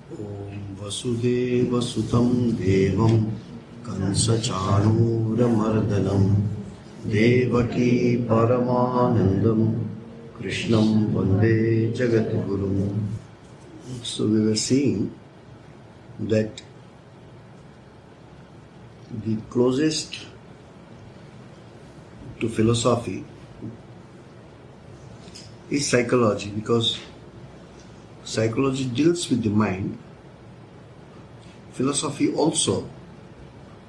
ॐ वसुदेवसुतं देवं कंसचाणूरमर्दनं देवकी परमानन्दं कृष्णं वन्दे जगद्गुरुं. So we were seeing that the closest to philosophy is psychology, because psychology deals with the mind. Philosophy also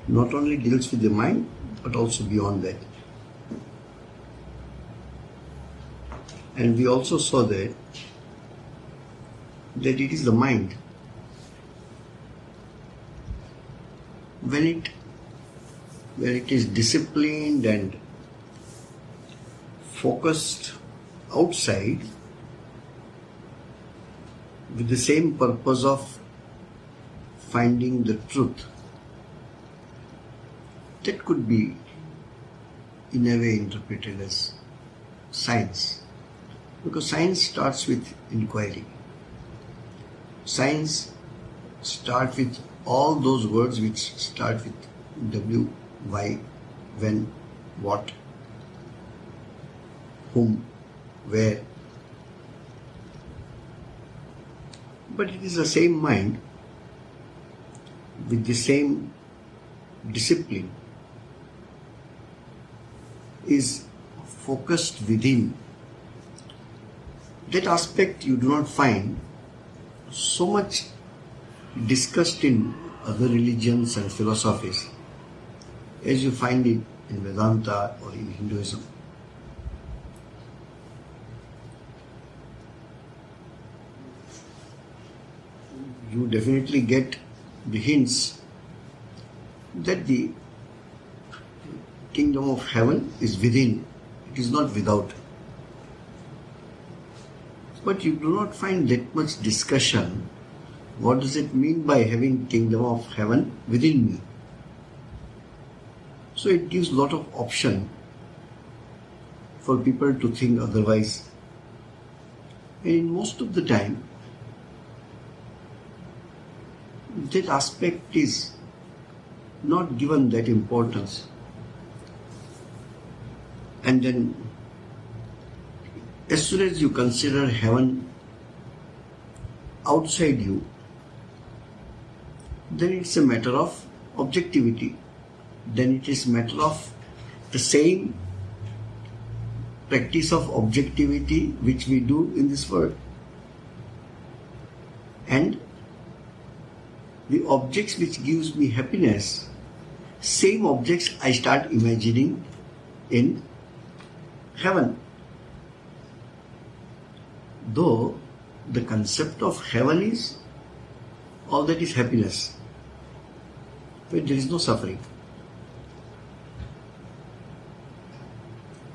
not only deals with the mind but also beyond that. And we also saw that it is the mind when it is disciplined and focused outside with the same purpose of finding the truth, that could be in a way interpreted as science, because science starts with inquiry. Science starts with all those words which start with W, why, when, what, whom, where. But it is the same mind with the same discipline is focused within. That aspect you do not find so much discussed in other religions and philosophies as you find it in Vedanta or in Hinduism. You definitely get the hints that the kingdom of heaven is within, it is not without. But you do not find that much discussion. What does it mean by having kingdom of heaven within me? So it gives lot of option for people to think otherwise. And in most of the time, that aspect is not given that importance. And then as soon as you consider heaven outside you, then it's a matter of objectivity. Then it is a matter of the same practice of objectivity which we do in this world. And the objects which gives me happiness, same objects I start imagining in heaven. Though the concept of heaven is all that is happiness, where there is no suffering.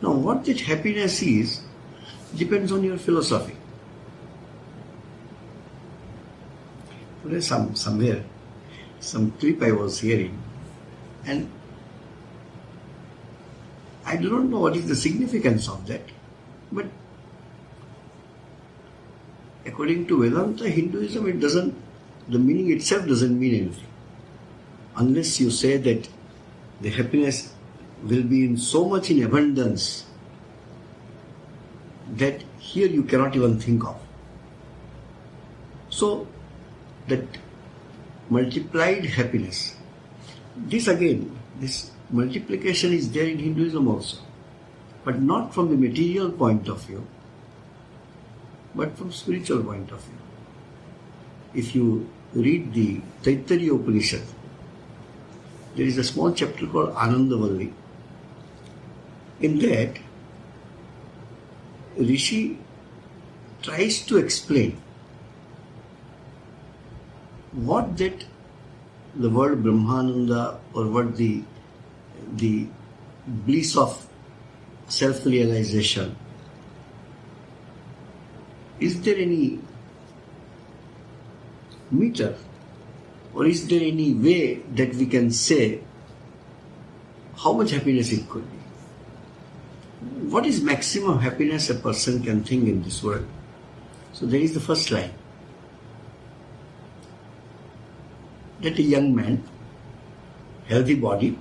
Now what that happiness is depends on your philosophy. Somewhere, some clip I was hearing, and I do not know what is the significance of that, but according to Vedanta, Hinduism, the meaning itself doesn't mean anything. Unless you say that the happiness will be in so much in abundance that here you cannot even think of. So, that multiplied happiness, this multiplication is there in Hinduism also, but not from the material point of view, but from spiritual point of view. If you read the Taittiriya Upanishad, there is a small chapter called Anandavalli. In that, Rishi tries to explain what that the word Brahmananda, or what the bliss of self-realization, is there any meter, or is there any way that we can say how much happiness it could be? What is maximum happiness a person can think in this world? So there is the first line. that a young man, healthy body,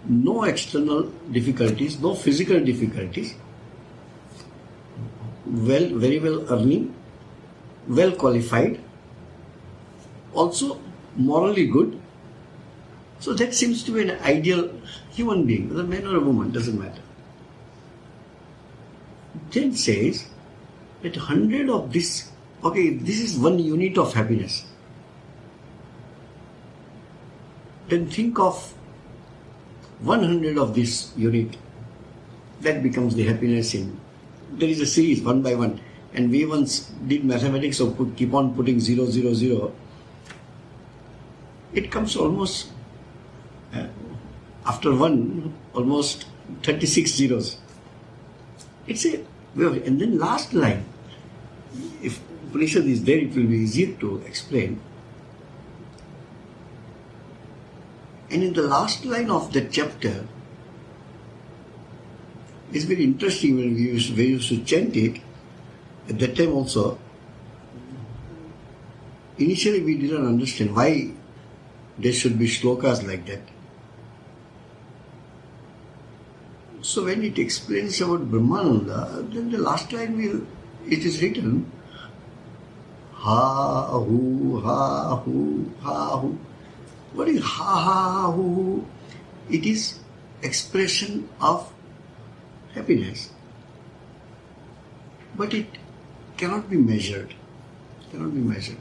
no external difficulties, no physical difficulties, very well earning, well qualified, also morally good. So that seems to be an ideal human being, whether a man or a woman, doesn't matter. Then says that 100 of this, okay, this is 1 unit of happiness. Then think of 100 of this unit. That becomes the happiness in. There is a series, 1 by 1. And we once did mathematics, so keep on putting 0, 0, 0. It comes almost, after 1, almost 36 zeros. It's a, and then last line. If Upanishad is there, it will be easier to explain. And in the last line of that chapter, it's very interesting when we used to chant it. At that time also, initially we didn't understand why there should be shlokas like that. So when it explains about Brahmananda, then the last line it is written, ha hu, ha hu, ha hu. What is ha ha hu? It is expression of happiness. But it cannot be measured. Cannot be measured.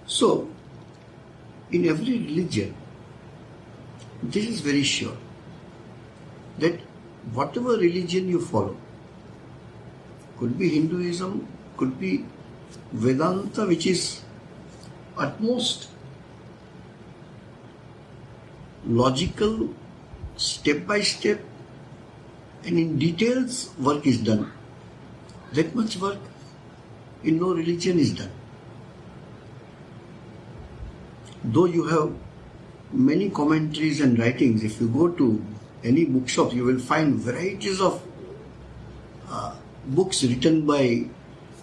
So, in every religion, this is very sure that whatever religion you follow, could be Hinduism, could be Vedanta, which is at most logical, step by step, and in details work is done. That much work in no religion is done. Though you have many commentaries and writings, if you go to any bookshop, you will find varieties of books written by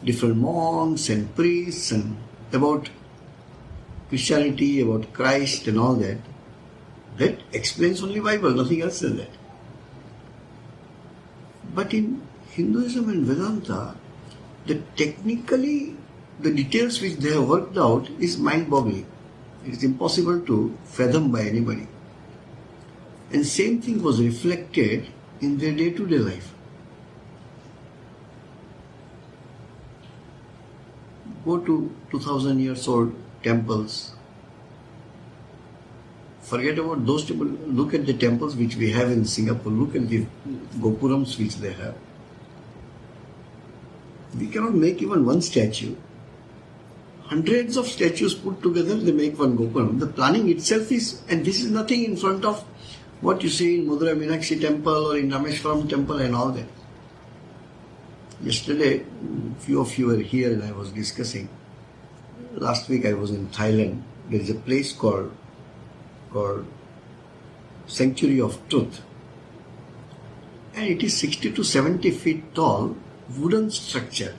different monks and priests and about Christianity, about Christ and all that. That explains only Bible, nothing else than that. But in Hinduism and Vedanta, technically the details which they have worked out is mind-boggling. It is impossible to fathom by anybody. And same thing was reflected in their day-to-day life. Go to 2000 years old temples. Forget about those temples. Look at the temples which we have in Singapore. Look at the gopurams which they have. We cannot make even one statue. Hundreds of statues put together, they make one gopuram. The planning itself is, and this is nothing in front of what you see in Madurai Meenakshi temple or in Rameshwaram temple and all that. Yesterday, few of you were here and I was discussing. Last week I was in Thailand. There is a place called Sanctuary of Truth. And it is 60 to 70 feet tall, wooden structure.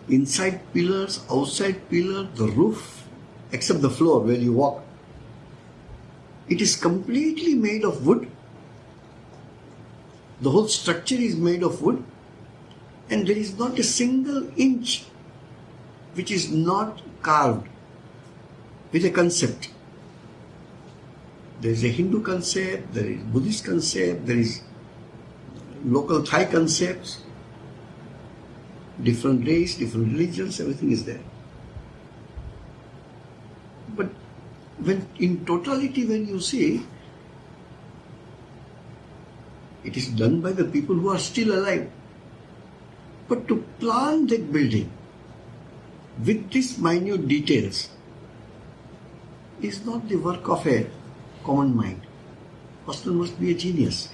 Inside pillars, outside pillar, the roof, except the floor where you walk. It is completely made of wood. The whole structure is made of wood. And there is not a single inch which is not carved with a concept. There is a Hindu concept, there is Buddhist concept, there is local Thai concepts, different race, different religions, everything is there. But when in totality, when you see, it is done by the people who are still alive. But to plan that building with these minute details is not the work of a common mind. Person must be a genius.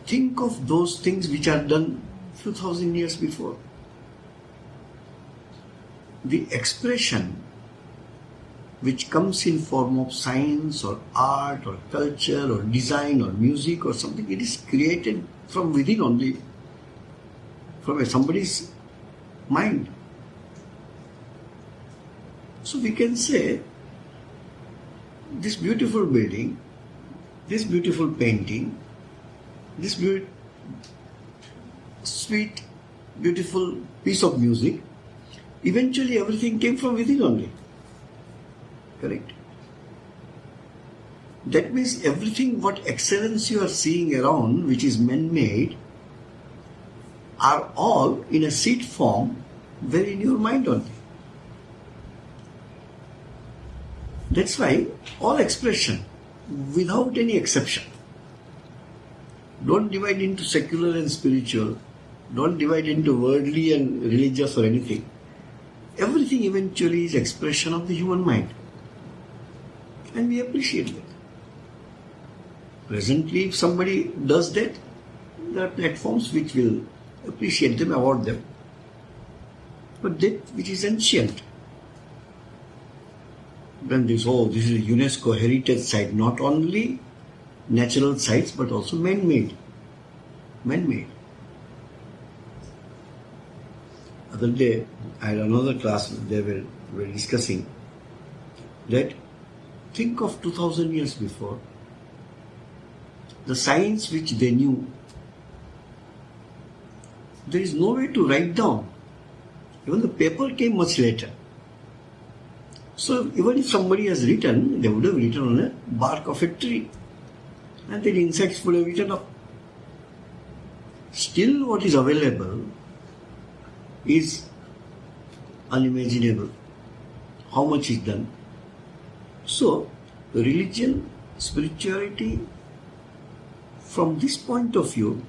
Think of those things which are done few thousand years before. The expression which comes in form of science or art or culture or design or music or something, it is created from within only, from somebody's mind. So we can say, this beautiful building, this beautiful painting, this sweet, beautiful piece of music, eventually everything came from within only. Correct? That means everything what excellence you are seeing around, which is man-made, are all in a seed form, very in your mind only. That's why all expression, without any exception, don't divide into secular and spiritual, don't divide into worldly and religious or anything. Everything eventually is expression of the human mind. And we appreciate that. Presently, if somebody does that, there are platforms which will appreciate them, award them. But that which is ancient, then this is a UNESCO heritage site, not only natural sites but also man-made. Man-made. Other day, I had another class, they were discussing that think of 2000 years before, the science which they knew, there is no way to write down. Even the paper came much later. So even if somebody has written, they would have written on a bark of a tree. And then insects would have eaten up. Still what is available is unimaginable. How much is done? So religion, spirituality, from this point of view,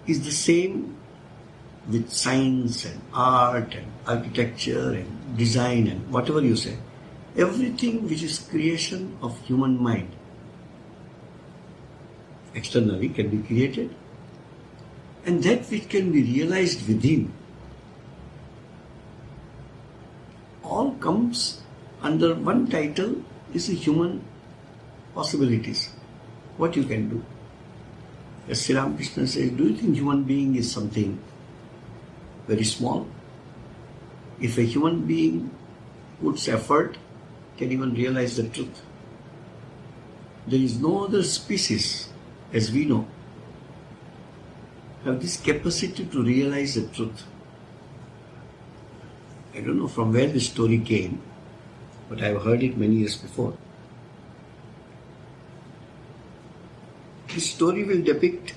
is the same with science and art and architecture and design and whatever you say. Everything which is creation of human mind externally can be created, and that which can be realized within all comes under one title, is the human possibilities. What you can do. As Sri Ramakrishna says, do you think human being is something very small? If a human being puts effort, can even realize the truth. There is no other species, as we know, have this capacity to realize the truth. I don't know from where this story came, but I have heard it many years before. This story will depict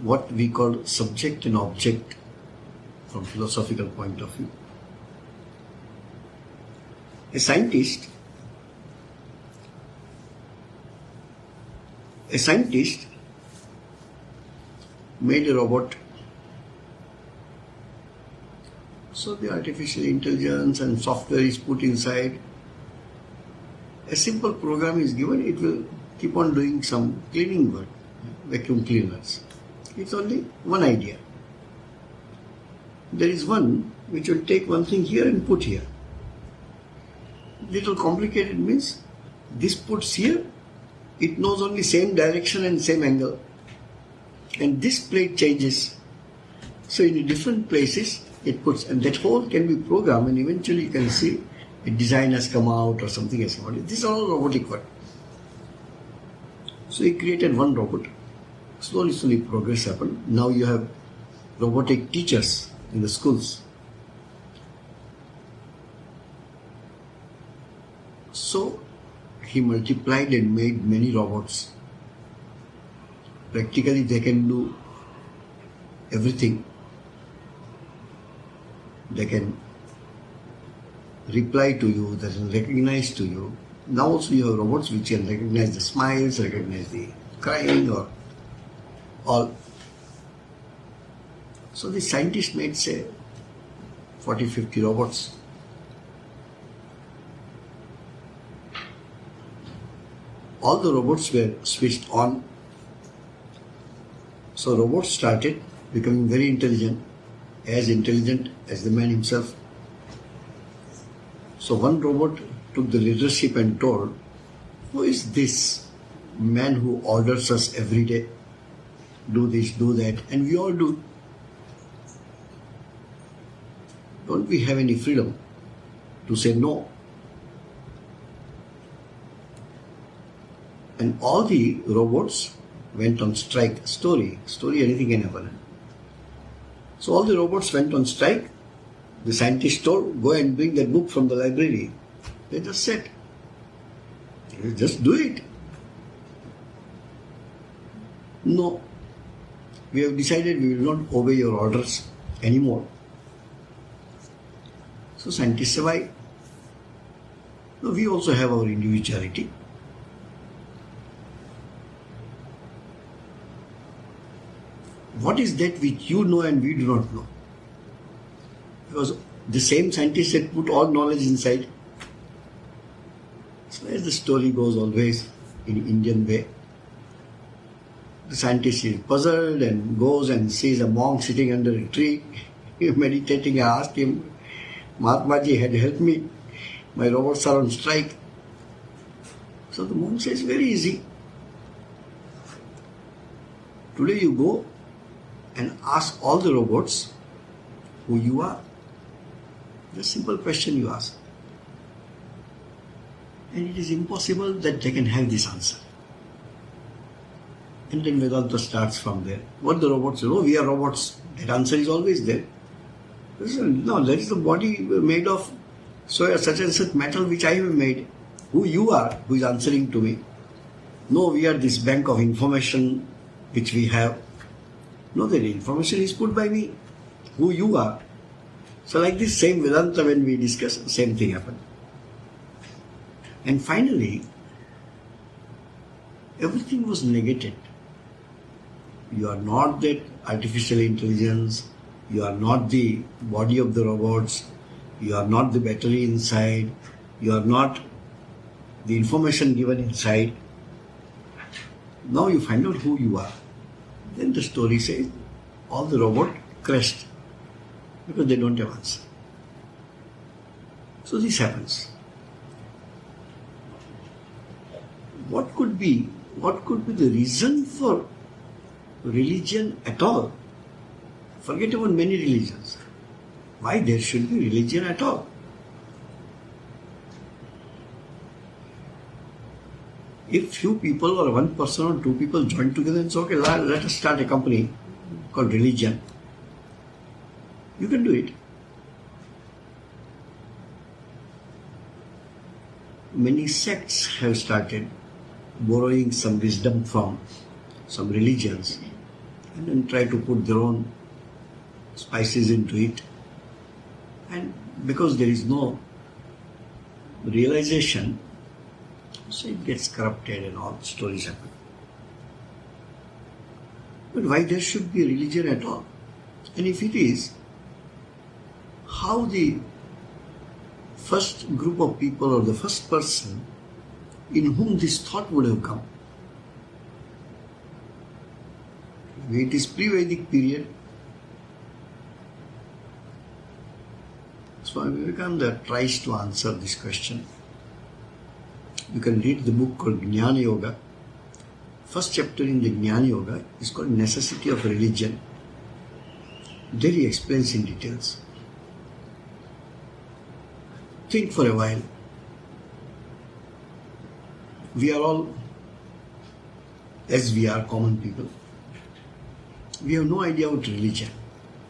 what we call subject and object from philosophical point of view. A scientist made a robot. So the artificial intelligence and software is put inside. A simple program is given, it will keep on doing some cleaning work, vacuum cleaners. It's only one idea. There is one which will take one thing here and put here. Little complicated means this puts here, it knows only same direction and same angle. And this plate changes. So in different places it puts, and that whole can be programmed, and eventually you can see a design has come out or something has come out. This is all robotic work. So he created one robot. Slowly progress happened. Now you have robotic teachers in the schools. So he multiplied and made many robots. Practically they can do everything. They can reply to you, they can recognize to you. Now also you have robots which can recognize the smiles, recognize the crying or all. So the scientist made, say, 40-50 robots. All the robots were switched on. So robots started becoming very intelligent as the man himself. So one robot took the leadership and told, who is this man who orders us every day? Do this, do that, and we all do. Don't we have any freedom to say no? And all the robots went on strike. Story, anything can happen. So all the robots went on strike. The scientists told, go and bring that book from the library. They just said, just do it. No, we have decided we will not obey your orders anymore. So scientists say, why? No, we also have our individuality. What is that which you know and we do not know? Because the same scientists had put all knowledge inside. So as the story goes always in Indian way, the scientist is puzzled and goes and sees a monk sitting under a tree, meditating. I asked him, Mahatmaji had helped me. My robots are on strike. So the monk says, very easy. Today you go and ask all the robots who you are. Just simple question you ask. And it is impossible that they can have this answer. And then Vedanta starts from there. What the robots say, oh, we are robots. That answer is always there. No, that is the body made of such and such metal which I have made. Who you are, who is answering to me. No, we are this bank of information which we have. No, the information is put by me. Who you are. So like this same Vedanta, when we discuss, same thing happened. And finally, everything was negated. You are not that artificial intelligence. You are not the body of the robots. You are not the battery inside. You are not the information given inside. Now you find out who you are. Then the story says all the robots crashed because they don't have answer. So this happens. What could be the reason for religion at all? Forget about many religions. Why there should be religion at all? If few people or one person or two people join together and say, okay, let us start a company called religion, you can do it. Many sects have started borrowing some wisdom from some religions and then try to put their own spices into it. And because there is no realization, so it gets corrupted and all stories happen. But why there should be religion at all? And if it is, how the first group of people or the first person in whom this thought would have come? It is pre-Vedic period. Swami Vivekananda tries to answer this question. You can read the book called Jnana Yoga. First chapter in the Jnana Yoga is called Necessity of Religion. There he explains in details. Think for a while. We are all, as we are common people, we have no idea about religion.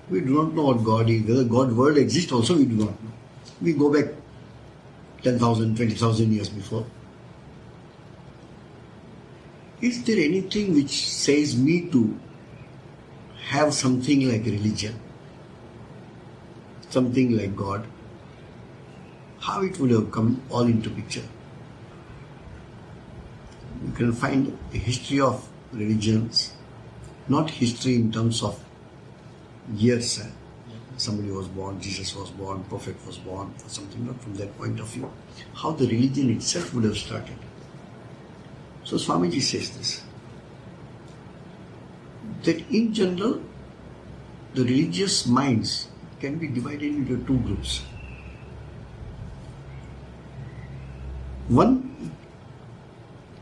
We do not know what God is. Whether God word exists also we do not know. We go back 10,000, 20,000 years before. Is there anything which says me to have something like religion? Something like God? How it would have come all into picture? You can find the history of religions, not history in terms of years. Somebody was born, Jesus was born, prophet was born, or something, not from that point of view. How the religion itself would have started. So Swamiji says this, that in general, the religious minds can be divided into two groups. One,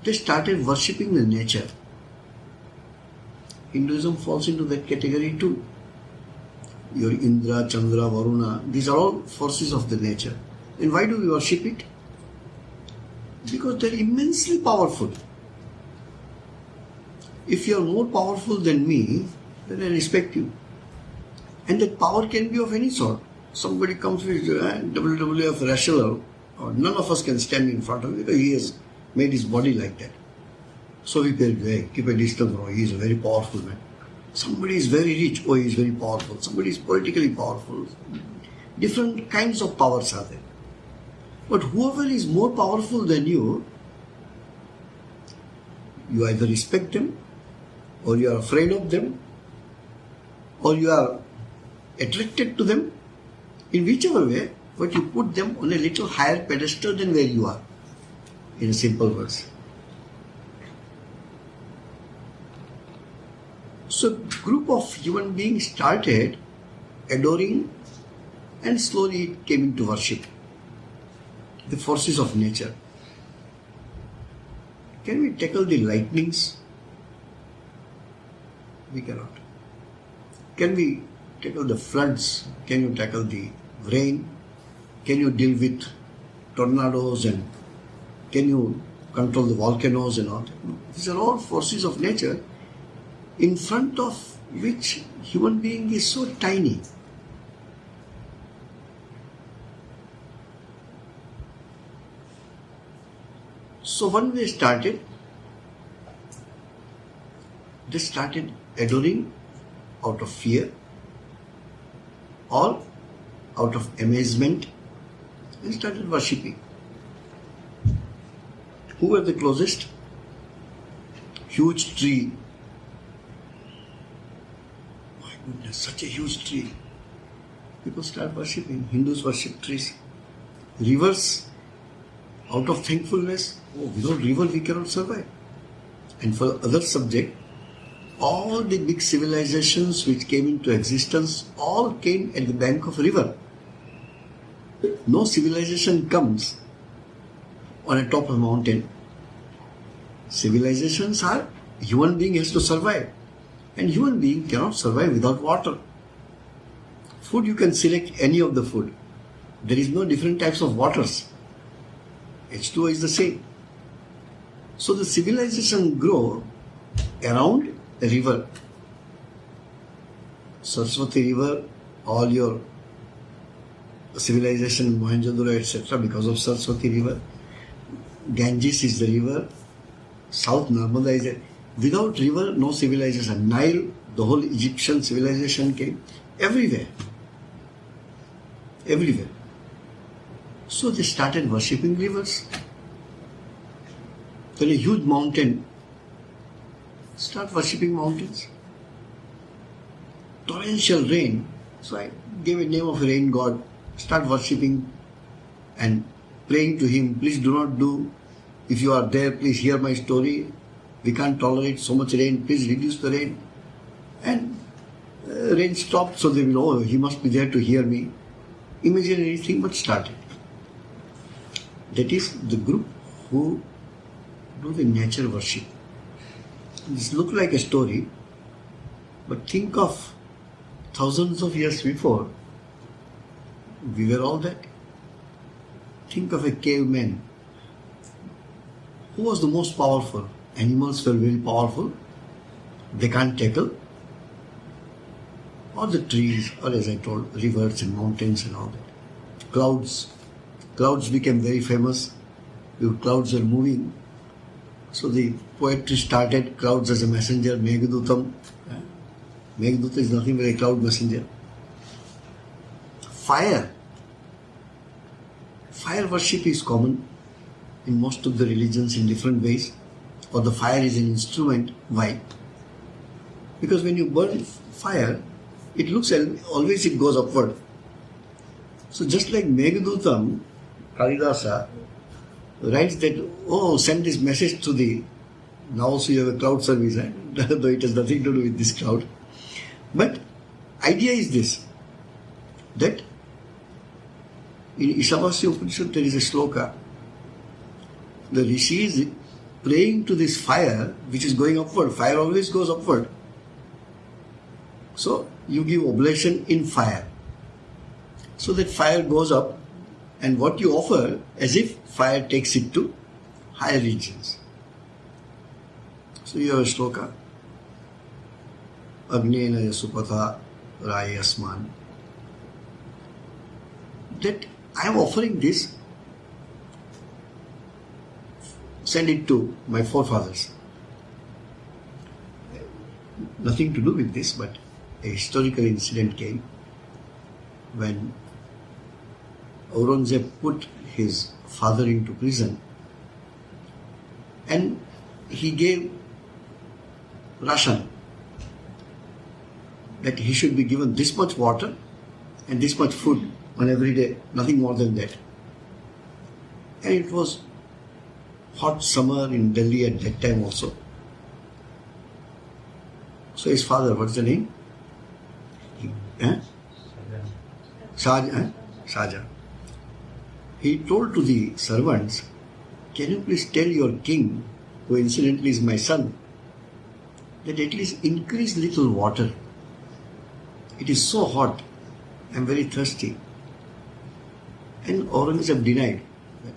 they started worshipping the nature. Hinduism falls into that category too. your Indra, Chandra, Varuna, these are all forces of the nature. And why do we worship it? Because they are immensely powerful. If you are more powerful than me, then I respect you. And that power can be of any sort. Somebody comes with WWF wrestler, or none of us can stand in front of him because he has made his body like that. So we keep a distance. Oh, he is a very powerful man. Somebody is very rich. Oh, he is very powerful. Somebody is politically powerful. Different kinds of powers are there. But whoever is more powerful than you either respect them, or you are afraid of them, or you are attracted to them. In whichever way, but you put them on a little higher pedestal than where you are. In simple words. So a group of human beings started adoring, and slowly it came into worship. The forces of nature. Can we tackle the lightnings? We cannot. Can we tackle the floods? Can you tackle the rain? Can you deal with tornadoes, and can you control the volcanoes and all that? No. These are all forces of nature in front of which human being is so tiny. So when they started adoring out of fear or out of amazement, and started worshipping. Who were the closest? Huge tree. My goodness, such a huge tree. People start worshipping. Hindus worship trees. Rivers, out of thankfulness. Oh, without river we cannot survive. And for other subject, all the big civilizations which came into existence all came at the bank of a river. No civilization comes on a top of a mountain. Civilizations are, human being has to survive. And human being cannot survive without water. Food, you can select any of the food. There is no different types of waters. H2O is the same. So the civilization grow around a river. Saraswati river, all your civilization, Mohenjo-daro, etc., because of Saraswati river. Ganges is the river. South Narmada is there. Without river, no civilization. Nile, the whole Egyptian civilization came. Everywhere. Everywhere. So they started worshipping rivers. Then a huge mountain. Start worshipping mountains. Torrential rain. So I gave a name of a rain god. Start worshipping and praying to him. Please do not do. If you are there, please hear my story. We can't tolerate so much rain. Please reduce the rain. And rain stopped, so they will know he must be there to hear me. Imagine anything but started. That is the group who do the nature worship. This looks like a story, but think of thousands of years before, we were all that. Think of a caveman. Who was the most powerful? Animals were very powerful. They can't tackle. Or the trees, or as I told, rivers and mountains and all that. Clouds. Clouds became very famous. Clouds were moving. So the poetry started, clouds as a messenger, Meghadutam. Meghaduta is nothing but a cloud messenger. Fire. Fire worship is common in most of the religions in different ways. Or the fire is an instrument. Why? Because when you burn fire, it looks always it goes upward. So just like Meghadutam, Kalidasa writes that, oh, send this message to the, now also you have a cloud service, though it has nothing to do with this cloud. But idea is this, that in Ishavasya Upanishad there is a shloka. The Rishi is praying to this fire which is going upward. Fire always goes upward. So you give oblation in fire. So that fire goes up, and what you offer, as if fire takes it to higher regions. So you have a shloka. Agnena Yasupatha Rayasman. That I am offering this, send it to my forefathers. Nothing to do with this, but a historical incident came when Aurangzeb put his father into prison, and he gave ration, that he should be given this much water and this much food on every day, nothing more than that. And it was hot summer in Delhi at that time also. So his father, what's the name? Shaja. He told to the servants, can you please tell your king, who incidentally is my son, that at least increase little water. It is so hot, I am very thirsty. And Aurangzeb denied that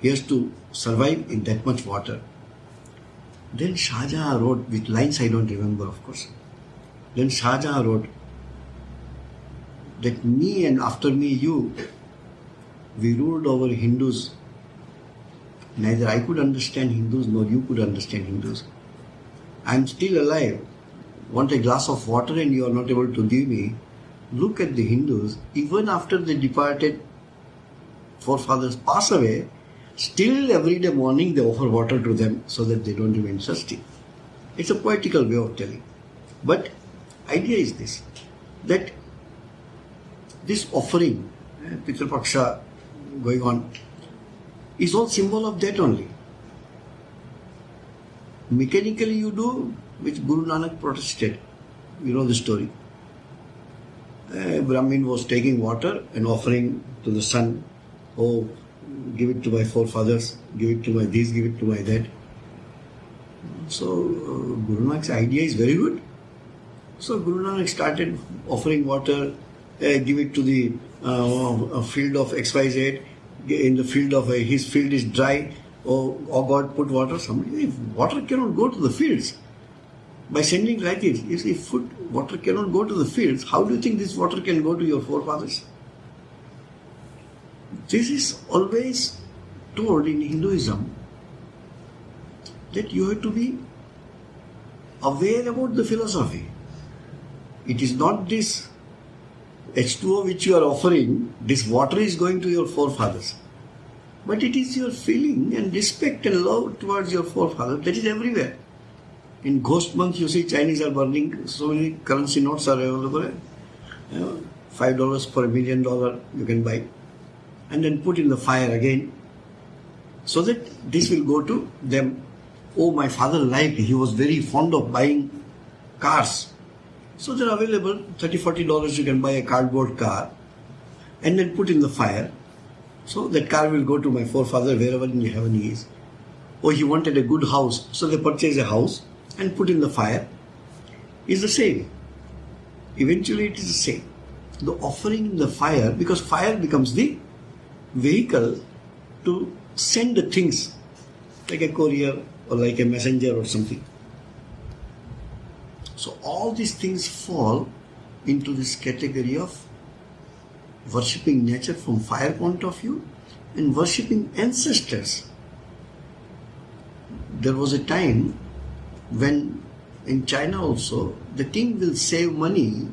he has to survive in that much water. Then Shah Jahan wrote, with lines I don't remember of course, then Shah Jahan wrote that me and after me you, we ruled over Hindus. Neither I could understand Hindus nor you could understand Hindus. I am still alive, want a glass of water and you are not able to give me. Look at the Hindus, even after the departed forefathers pass away, still every day morning they offer water to them so that they don't remain thirsty. It's a poetical way of telling. But idea is this, that this offering, Pitru Paksha going on, is all symbol of that only. Mechanically you do, which Guru Nanak protested. You know the story. Brahmin was taking water and offering to the sun. Oh, give it to my forefathers, give it to my this, give it to my that. So Guru Nanak's idea is very good. So Guru Nanak started offering water, give it to the field of XYZ, in the field of his field is dry. Oh God, put water. Somebody, if water cannot go to the fields, by sending like this, if water cannot go to the fields, how do you think this water can go to your forefathers? This is always told in Hinduism, that you have to be aware about the philosophy. It is not this H2O which you are offering, this water is going to your forefathers. But it is your feeling and respect and love towards your forefathers that is everywhere. In Ghost Month, you see Chinese are burning, so many currency notes are available. $5 for $1 million you can buy. And then put in the fire again, so that this will go to them. Oh, my father liked, he was very fond of buying cars. So they're available, $30-40 you can buy a cardboard car and then put in the fire. So that car will go to my forefather wherever in heaven he is. Or he wanted a good house, so they purchase a house and put in the fire. Is the same. Eventually it is the same. The offering in the fire, because fire becomes the vehicle to send the things, like a courier or like a messenger or something. So all these things fall into this category of worshipping nature from fire point of view and worshipping ancestors. There was a time when in China also the king will save money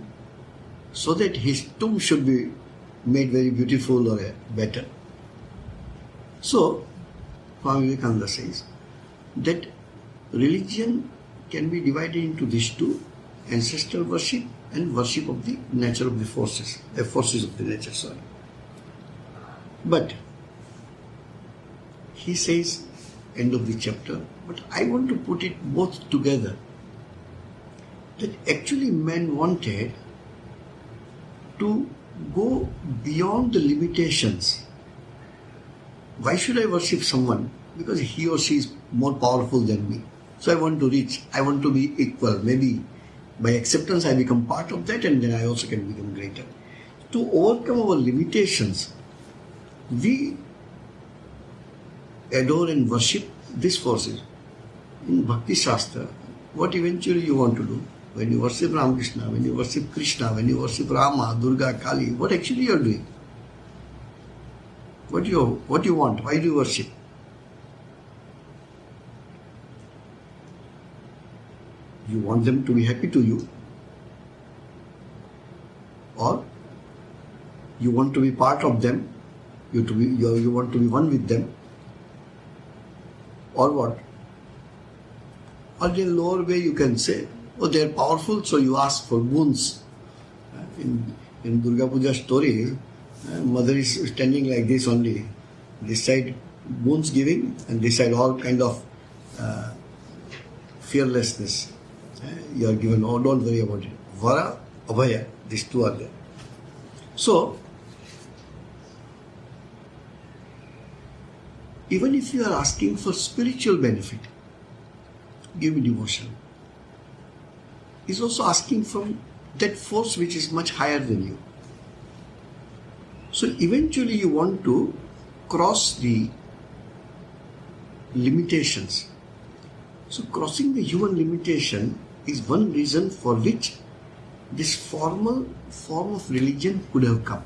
so that his tomb should be made very beautiful or better. So Swami Vivekananda says that religion can be divided into these two, ancestral worship and worship of the nature of the forces of the nature, sorry. But he says, end of the chapter, but I want to put it both together, that actually man wanted to go beyond the limitations. Why should I worship someone? Because he or she is more powerful than me. So I want to reach, I want to be equal. Maybe By acceptance, I become part of that, and then I also can become greater. To overcome our limitations, we adore and worship these forces. In Bhakti Shastra, what eventually you want to do? When you worship Ramakrishna, when you worship Krishna, when you worship Rama, Durga, Kali, what actually you are doing? What do you want? Why do you worship? You want them to be happy to you, or you want to be part of them, you want to be one with them, or what? Or in a lower way you can say, oh, they are powerful, so you ask for boons. In Durga Puja story, mother is standing like this only. This side boons giving, and this side all kind of fearlessness. You are given, oh, don't worry about it. Vara, Abhaya, these two are there. So, even if you are asking for spiritual benefit, give me devotion, is also asking from that force which is much higher than you. So eventually you want to cross the limitations. So crossing the human limitation is one reason for which this formal form of religion could have come,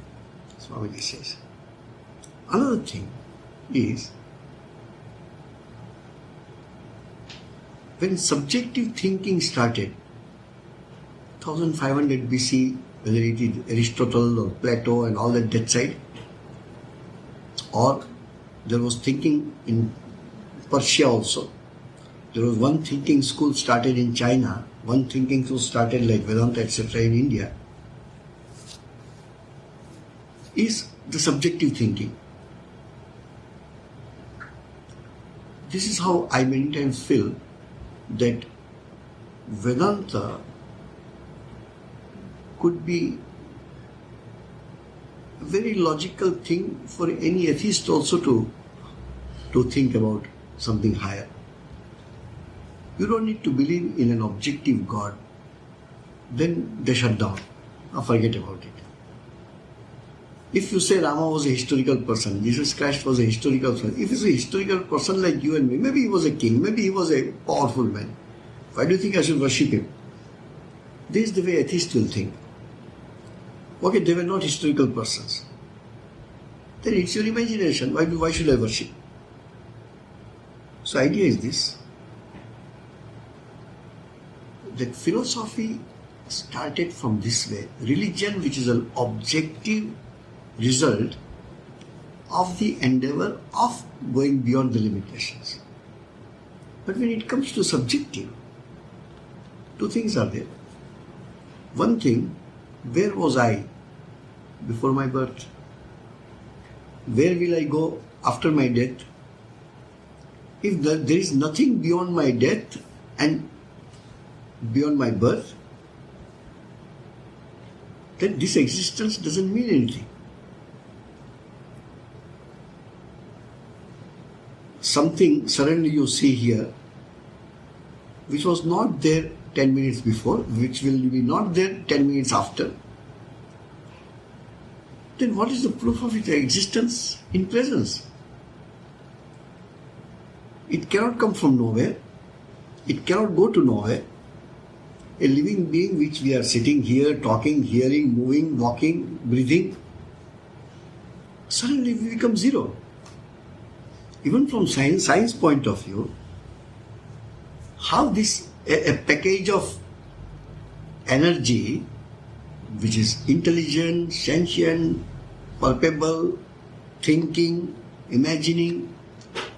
Swamiji says. Another thing is, when subjective thinking started, 1500 BC, whether it is Aristotle or Plato and all that side, or there was thinking in Persia also. There was one thinking school started in China, one thinking school started like Vedanta, etc. in India, is the subjective thinking. This is how I many times feel that Vedanta could be a very logical thing for any atheist also to think about something higher. You don't need to believe in an objective God. Then they shut down. Forget about it. If you say Rama was a historical person, Jesus Christ was a historical person, if he's a historical person like you and me, maybe he was a king, maybe he was a powerful man, why do you think I should worship him? This is the way atheists will think. Okay, they were not historical persons. Then it's your imagination. Why should I worship? So idea is this, that philosophy started from this way. Religion, which is an objective result of the endeavor of going beyond the limitations. But when it comes to subjective, two things are there. One thing, where was I before my birth? Where will I go after my death? If there is nothing beyond my death and beyond my birth, then this existence doesn't mean anything. Something suddenly you see here, which was not there 10 minutes before, which will be not there 10 minutes after, then what is the proof of its existence in presence? It cannot come from nowhere. It cannot go to nowhere. A living being which we are sitting here, talking, hearing, moving, walking, breathing, suddenly we become zero. Even from science point of view, how this a package of energy, which is intelligent, sentient, palpable, thinking, imagining,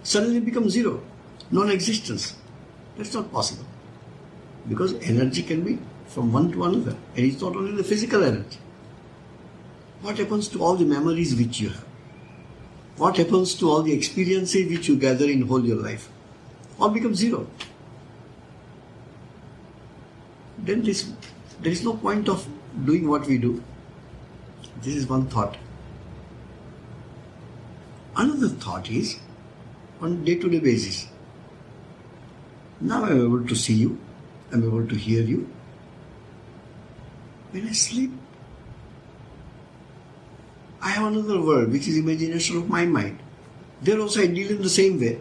suddenly becomes zero, non-existence. That's not possible. Because energy can be from one to another, and it's not only the physical energy. What happens to all the memories which you have? What happens to all the experiences which you gather in whole your life? All becomes zero. Then there is no point of doing what we do. This is one thought. Another thought is on day-to-day basis. Now I am able to see you, I am able to hear you, When I sleep, I have another world which is imagination of my mind. There also I deal in the same way.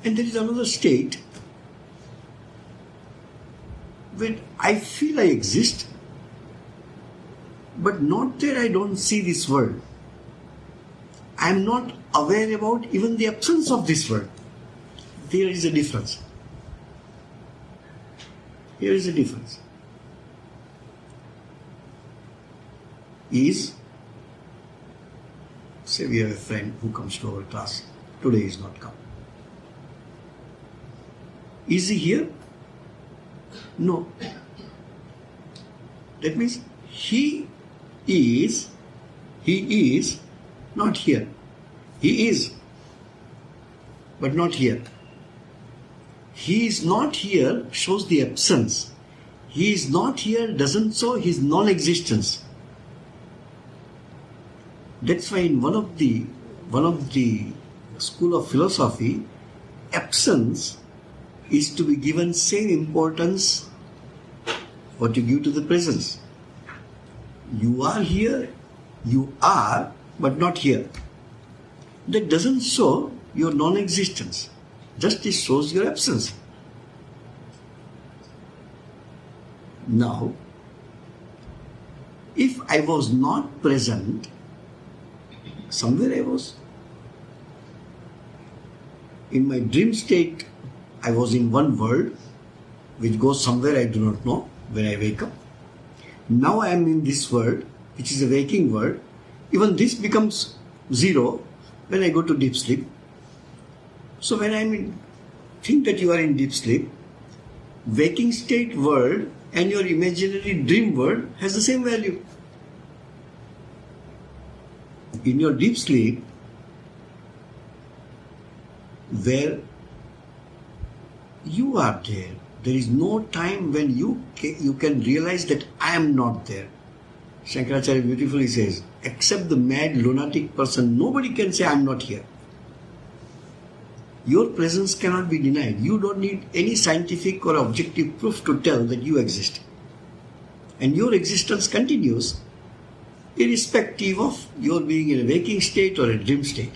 And there is another state when I feel I exist, but not that I don't see this world. I am not aware about even the absence of this world. There is a difference. Here is a difference. Say we have a friend who comes to our class. Today he is not come. Is he here? No. That means he is not here. He is, but not here. He is not here shows the absence. He is not here doesn't show his non-existence. That's why in one of the school of philosophy, absence is to be given same importance what you give to the presence. You are here, you are, but not here. That doesn't show your non-existence. Just it shows your absence. Now, if I was not present, somewhere I was. In my dream state, I was in one world, which goes somewhere I do not know when I wake up. Now I am in this world, which is a waking world. Even this becomes zero when I go to deep sleep. So when think that you are in deep sleep, waking state world and your imaginary dream world has the same value. In your deep sleep, where you are there is no time when you can realize that I am not there. Shankaracharya beautifully says, except the mad lunatic person, nobody can say I am not here. Your presence cannot be denied. You don't need any scientific or objective proof to tell that you exist. And your existence continues irrespective of your being in a waking state or a dream state.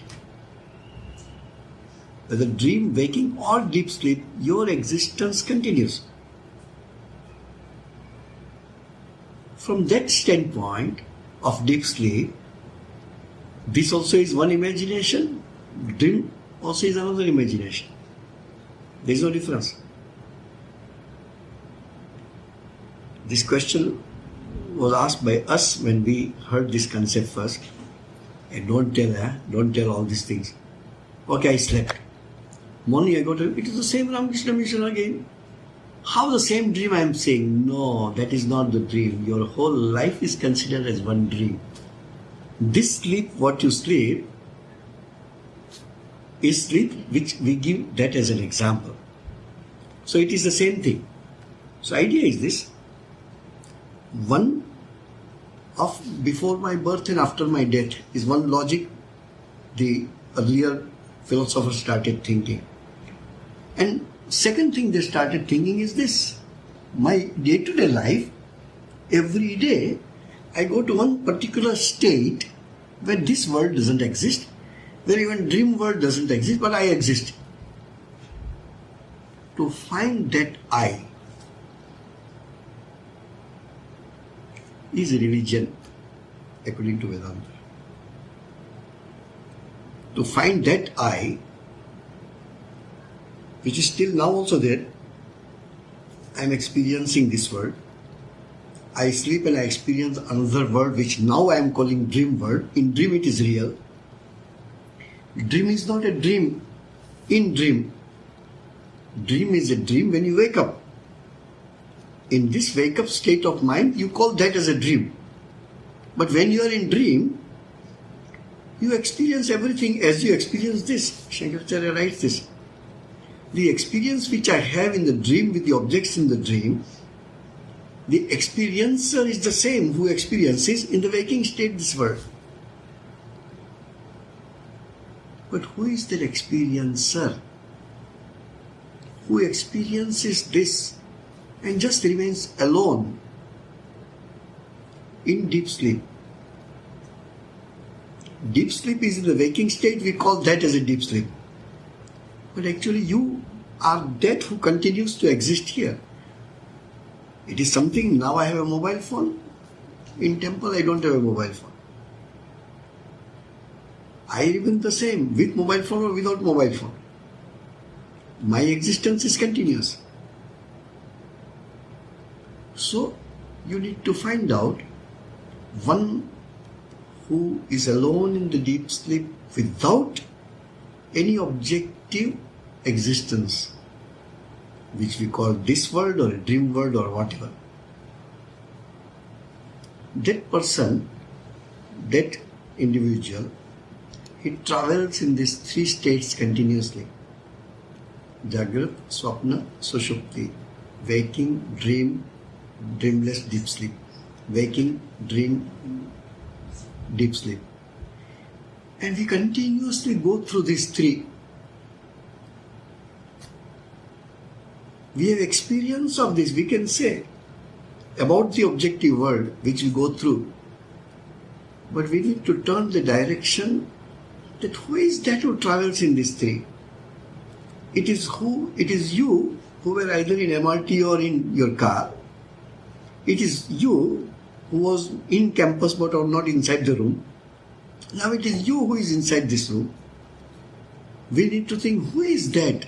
Whether dream, waking or deep sleep, your existence continues. From that standpoint of deep sleep, this also is one imagination, dream also is another imagination. There is no difference. This question was asked by us when we heard this concept first. And don't tell all these things. Okay, I slept. Morning I got up, it is the same Ramakrishna Mission again. How the same dream I am saying? No, that is not the dream. Your whole life is considered as one dream. This sleep, what you sleep, is sleep which we give that as an example. So it is the same thing. So idea is this. One of before my birth and after my death is one logic the earlier philosophers started thinking. And second thing they started thinking is this. My day-to-day life, every day, I go to one particular state where this world doesn't exist, where even dream world doesn't exist, but I exist. To find that I is a religion, according to Vedanta. To find that I, which is still now also there, I am experiencing this world. I sleep and I experience another world which now I am calling dream world. In dream it is real. Dream is not a dream in dream. Dream is a dream when you wake up. In this wake up state of mind, you call that as a dream. But when you are in dream, you experience everything as you experience this. Shankaracharya writes this. The experience which I have in the dream with the objects in the dream, the experiencer is the same who experiences in the waking state this world. But who is that experiencer? Who experiences this and just remains alone in deep sleep. Deep sleep is in the waking state, we call that as a deep sleep. But actually you are that who continues to exist here. It is something, now I have a mobile phone. In temple I don't have a mobile phone. I remain the same with mobile phone or without mobile phone. My existence is continuous. So you need to find out one who is alone in the deep sleep without any objective existence, which we call this world or a dream world or whatever. That person, that individual, he travels in these three states continuously. Jagrat, Swapna, Sushupti. Waking, dream, dreamless, deep sleep. Waking, dream, deep sleep. And we continuously go through these three. We have experience of this, we can say, about the objective world which we go through. But we need to turn the direction that who is that who travels in these three? It is you who were either in MRT or in your car. It is you who was in campus but or not inside the room. Now it is you who is inside this room. We need to think, who is that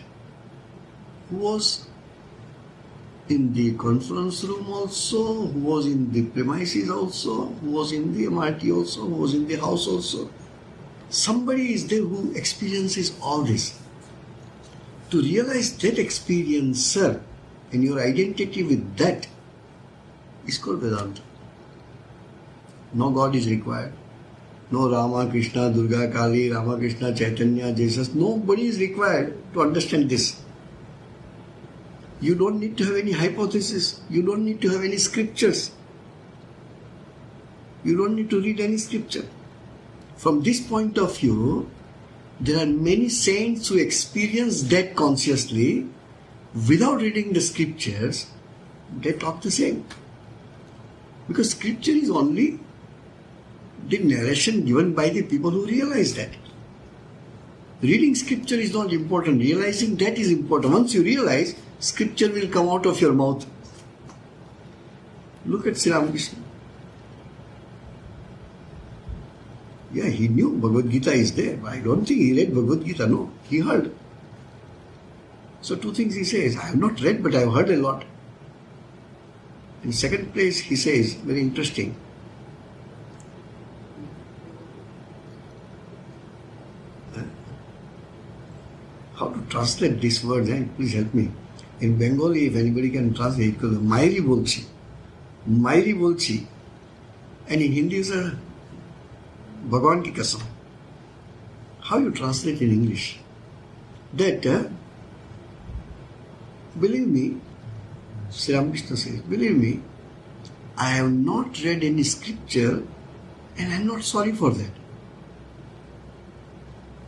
who was in the conference room also, who was in the premises also, who was in the MRT also, who was in the house also. Somebody is there who experiences all this. To realize that experiencer and your identity with that is called Vedanta. No God is required. No Rama, Krishna, Durga, Kali, Ramakrishna, Chaitanya, Jesus. Nobody is required to understand this. You don't need to have any hypothesis. You don't need to have any scriptures. You don't need to read any scripture. From this point of view, there are many saints who experience that consciously without reading the scriptures. They talk the same. Because scripture is only the narration given by the people who realize that. Reading scripture is not important. Realizing that is important. Once you realize, scripture will come out of your mouth. Look at Sri Ramakrishna. Yeah, he knew Bhagavad Gita is there, but I don't think he read Bhagavad Gita, no. He heard. So two things he says, I have not read but I have heard a lot. In second place he says, very interesting, how to translate this word, please help me. In Bengali, if anybody can translate, it goes, Mairi Bolchi. Mairi Bolchi. And in Hindi is a Bhagwan ki kasam. How you translate in English? That, believe me, Sri Ramakrishna says, believe me, I have not read any scripture and I am not sorry for that.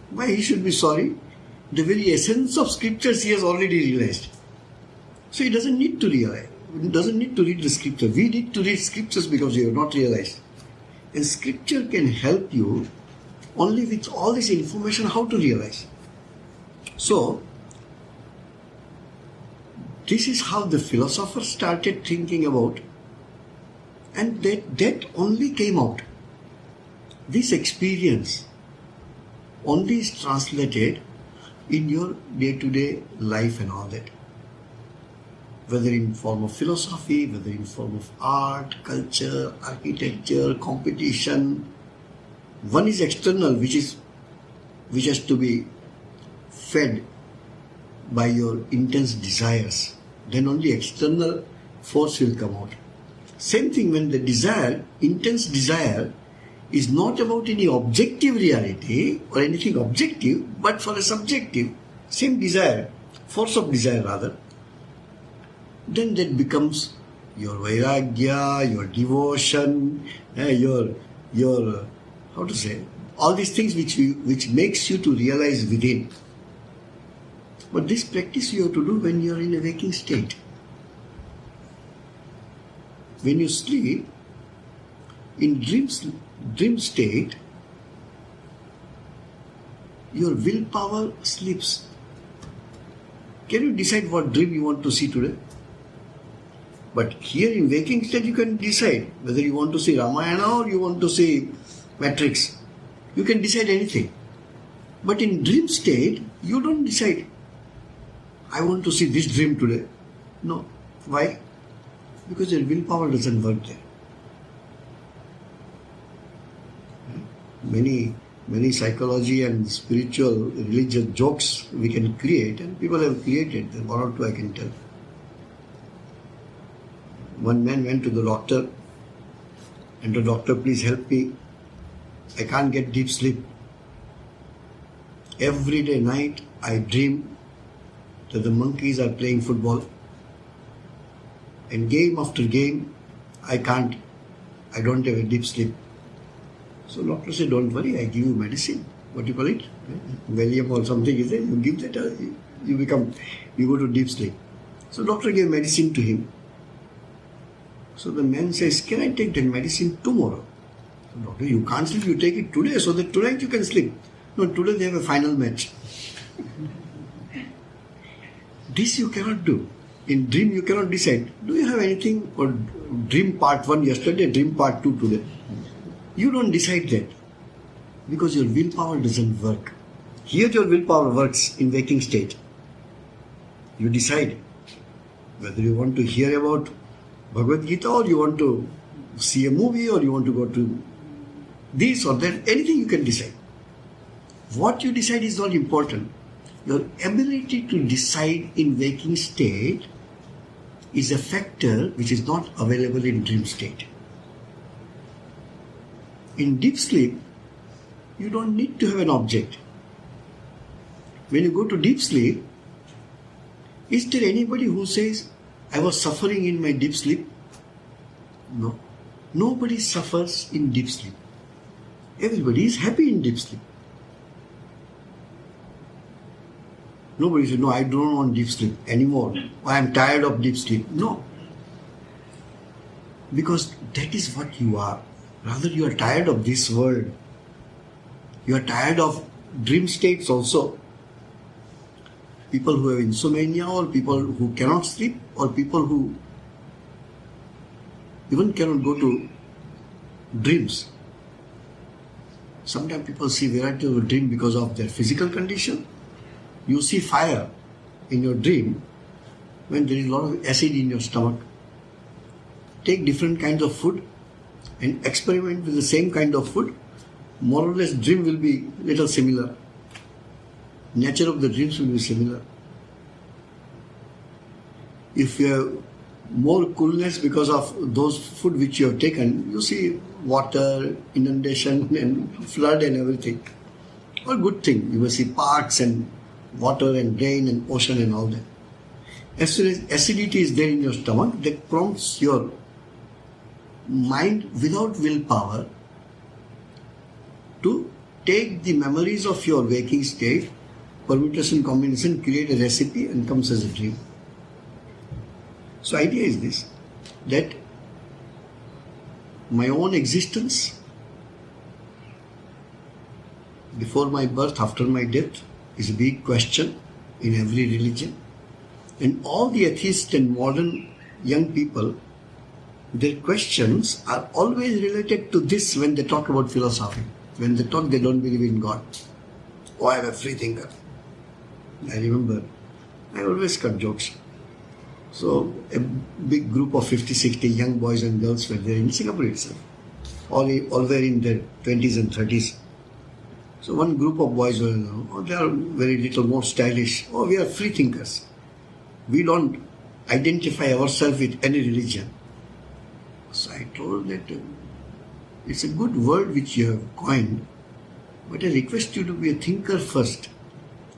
Why he should be sorry? The very essence of scriptures he has already realized. So he doesn't need to realize. He doesn't need to read the scripture. We need to read scriptures because we have not realized. And scripture can help you only with all this information how to realize. So, this is how the philosopher started thinking about, and that only came out. This experience only is translated in your day-to-day life and all that. Whether in form of philosophy, whether in form of art, culture, architecture, competition. One is external, which has to be fed by your intense desires. Then only external force will come out. Same thing when the desire, intense desire, is not about any objective reality or anything objective, but for a subjective, same desire, force of desire rather, then that becomes your vairagya, your devotion, your how to say, all these things which makes you to realize within. But this practice you have to do when you are in a waking state. when you sleep, in dream state, your willpower sleeps. Can you decide what dream you want to see today? But here in waking state, you can decide whether you want to see Ramayana or you want to see Matrix. You can decide anything. But in dream state, you don't decide, I want to see this dream today. No. Why? Because your willpower doesn't work there. Many psychology and spiritual religious jokes we can create, and people have created. There are one or two I can tell. One man went to the doctor, and the doctor, please help me. I can't get deep sleep. Every day night I dream that the monkeys are playing football, and game after game I don't have a deep sleep. So doctor said, don't worry, I give you medicine. What do you call it? Valium or something is there. You give that, you go to deep sleep. So doctor gave medicine to him. So the man says, can I take that medicine tomorrow? So doctor, you can't sleep, you take it today so that tonight you can sleep. No, today they have a final match. This you cannot do. In dream you cannot decide. Do you have anything for dream part 1 yesterday, dream part 2 today? You don't decide that because your willpower doesn't work. Here your willpower works in waking state. You decide whether you want to hear about Bhagavad Gita or you want to see a movie or you want to go to this or that. Anything you can decide. What you decide is not important. Your ability to decide in waking state is a factor which is not available in dream state. In deep sleep, you don't need to have an object. When you go to deep sleep, is there anybody who says, I was suffering in my deep sleep? No. Nobody suffers in deep sleep. Everybody is happy in deep sleep. Nobody says, no, I don't want deep sleep anymore. I am tired of deep sleep. No. Because that is what you are. Rather, you are tired of this world. You are tired of dream states also. People who have insomnia or people who cannot sleep or people who even cannot go to dreams. Sometimes people see variety of dream because of their physical condition. You see fire in your dream when there is a lot of acid in your stomach. Take different kinds of food and experiment with the same kind of food. More or less dream will be little similar. Nature of the dreams will be similar. If you have more coolness because of those food which you have taken, you see water, inundation and flood and everything. All good thing. You will see parks and water and rain and ocean and all that. As soon as acidity is there in your stomach, that prompts your mind without willpower to take the memories of your waking state, permutation, combination, create a recipe and comes as a dream. So idea is this, that my own existence before my birth, after my death is a big question in every religion. And all the atheists and modern young people, their questions are always related to this when they talk about philosophy. When they talk, they don't believe in God. Oh, I am a free thinker. I remember, I always cut jokes. So a big group of 50, 60 young boys and girls were there in Singapore itself. All were in their 20s and 30s. So one group of boys were, they are very little more stylish. Oh, we are free thinkers. We don't identify ourselves with any religion. So I told that it's a good word which you have coined, but I request you to be a thinker first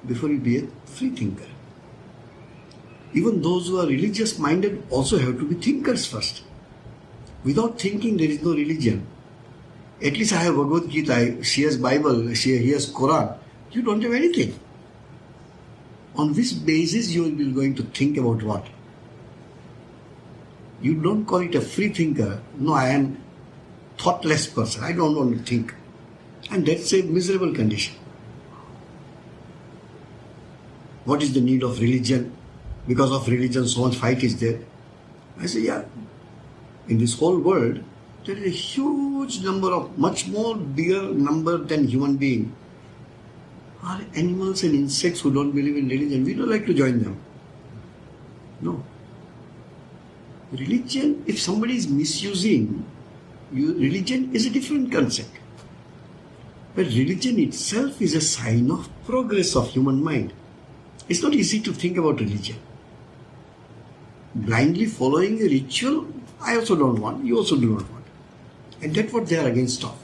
before you be a free thinker. Even those who are religious minded also have to be thinkers first. Without thinking, there is no religion. At least I have Bhagavad Gita, she has Bible, he has Quran. You don't have anything. On which basis you will be going to think about what? You don't call it a free thinker. No, I am thoughtless person. I don't want to think. And that's a miserable condition. What is the need of religion? Because of religion, so much fight is there. I say, yeah, in this whole world, there is a huge number of, much more bigger number than human beings, are animals and insects who don't believe in religion. We don't like to join them. No. Religion, if somebody is misusing religion is a different concept. But religion itself is a sign of progress of human mind. It's not easy to think about religion. Blindly following a ritual, I also don't want, you also do not want. And that's what they are against of.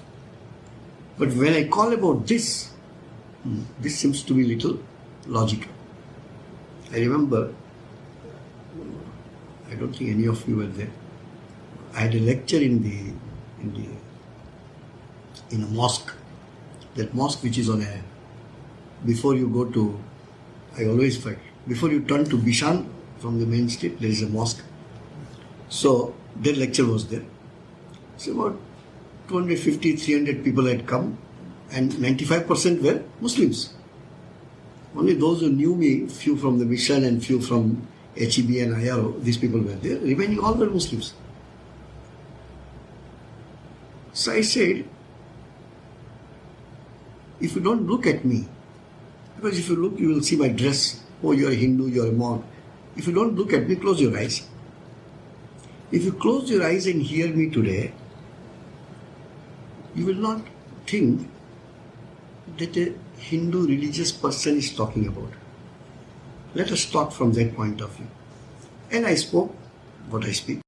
But when I call about this seems to be little logical. I remember, I don't think any of you were there. I had a lecture in a mosque. That mosque which is on a, before you go to, I always find, before you turn to Bishan from the main street, there is a mosque. So that lecture was there. So about 250, 300 people had come and 95% were Muslims. Only those who knew me, few from the mission and few from HEB and IRO, these people were there. Remaining all were Muslims. So I said, if you don't look at me, because if you look, you will see my dress. Oh, you are a Hindu, you are a monk. If you don't look at me, close your eyes. If you close your eyes and hear me today, you will not think that a Hindu religious person is talking about. Let us talk from that point of view. And I spoke what I speak.